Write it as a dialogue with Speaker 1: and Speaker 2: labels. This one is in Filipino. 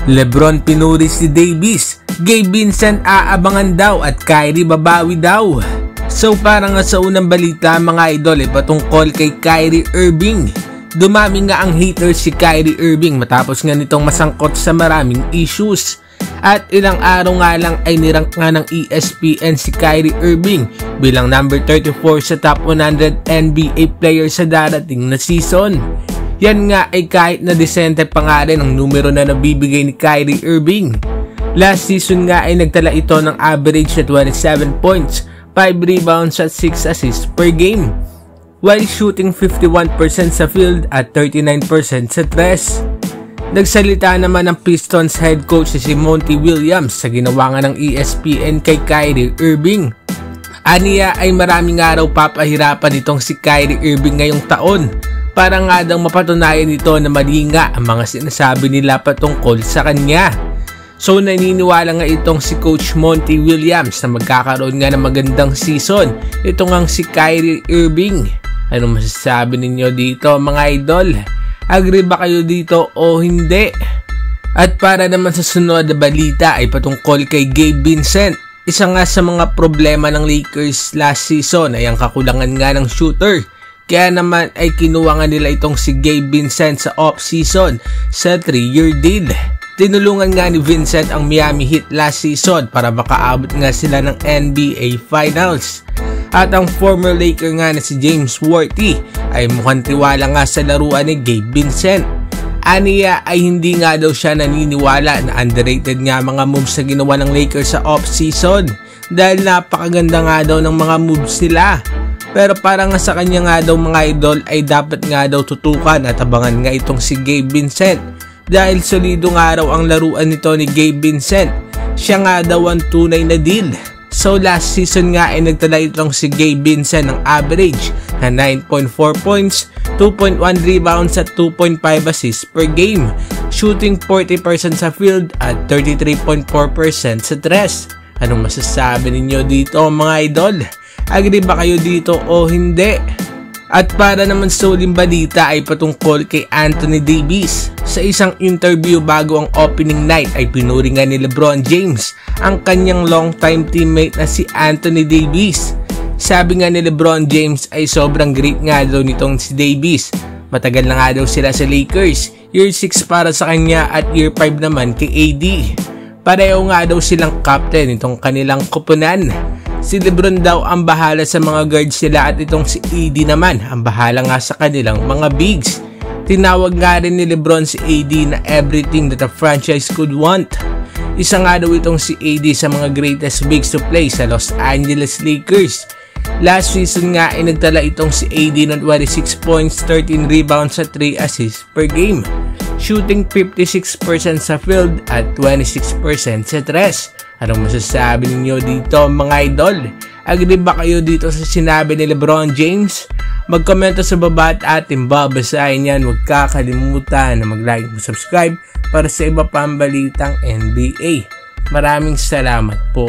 Speaker 1: LeBron pinuri si Davis, Gabe Vincent aabangan daw at Kyrie babawi daw. So para nga sa unang balita mga idol ay patungkol kay Kyrie Irving. Dumami nga ang haters si Kyrie Irving matapos nga nitong masangkot sa maraming issues. At ilang araw nga lang ay nirank nga ng ESPN si Kyrie Irving bilang number 34 sa top 100 NBA players sa darating na season. Yan nga ay kahit na desente pa nga rin ang numero na nabibigay ni Kyrie Irving. Last season nga ay nagtala ito ng average na 27 points, 5 rebounds at 6 assists per game, while shooting 51% sa field at 39% sa tres. Nagsalita naman ng Pistons head coach si Monty Williams sa ginawa nga ng ESPN kay Kyrie Irving. Aniya ay maraming araw papahirapan itong si Kyrie Irving ngayong taon para nga daw mapatunayan nito na mali nga ang mga sinasabi nila patungkol sa kanya. So naniniwala nga itong si Coach Monty Williams na magkakaroon nga ng magandang season ito ngang si Kyrie Irving. Anong masasabi ninyo dito mga idol? Agree ba kayo dito o hindi? At para naman sa sunod na balita ay patungkol kay Gabe Vincent. Isa nga sa mga problema ng Lakers last season ay ang kakulangan nga ng shooter. Kaya naman ay kinuha nga nila itong si Gabe Vincent sa off-season sa 3-year deal. Tinulungan nga ni Vincent ang Miami Heat last season para makaabot nga sila ng NBA Finals. At ang former Laker nga na si James Worthy ay mukhang tiwala nga sa laruan ni Gabe Vincent. Aniya ay hindi nga daw siya naniniwala na underrated nga mga moves na ginawa ng Lakers sa off-season dahil napakaganda nga daw ng mga moves nila. Pero para nga sa kanya nga daw mga idol ay dapat nga daw tutukan at abangan nga itong si Gabe Vincent dahil solido nga raw ang laruan nito ni Gabe Vincent. Siya nga daw ang tunay na deal. So last season nga ay nagtala itong si Gabe Vincent ng average na 9.4 points, 2.1 rebounds at 2.5 assists per game, shooting 40% sa field at 33.4% sa tres. Anong masasabi ninyo dito mga idol? Agree ba kayo dito o hindi? At para naman sa uling balita ay patungkol kay Anthony Davis. Sa isang interview bago ang opening night ay pinuri nga ni LeBron James ang kanyang longtime teammate na si Anthony Davis. Sabi nga ni LeBron James ay sobrang great nga daw nitong si Davis. Matagal na nga daw sila sa Lakers. Year 6 para sa kanya at year 5 naman kay AD. Pareho nga daw silang captain itong kanilang koponan. Si LeBron daw ang bahala sa mga guards nila at itong si AD naman ang bahala nga sa kanilang mga bigs. Tinawag nga rin ni LeBron si AD na everything that a franchise could want. Isa nga daw itong si AD sa mga greatest bigs to play sa Los Angeles Lakers. Last season nga ay nagtala itong si AD ng 26 points, 13 rebounds at 3 assists per game, shooting 56% sa field at 26% sa tres. Anong masasabi ninyo dito mga idol? Agree ba kayo dito sa sinabi ni LeBron James? Magkomento sa baba at ating babasahin yan. Huwag kakalimutan na mag-like at subscribe para sa iba pang balitang NBA. Maraming salamat po.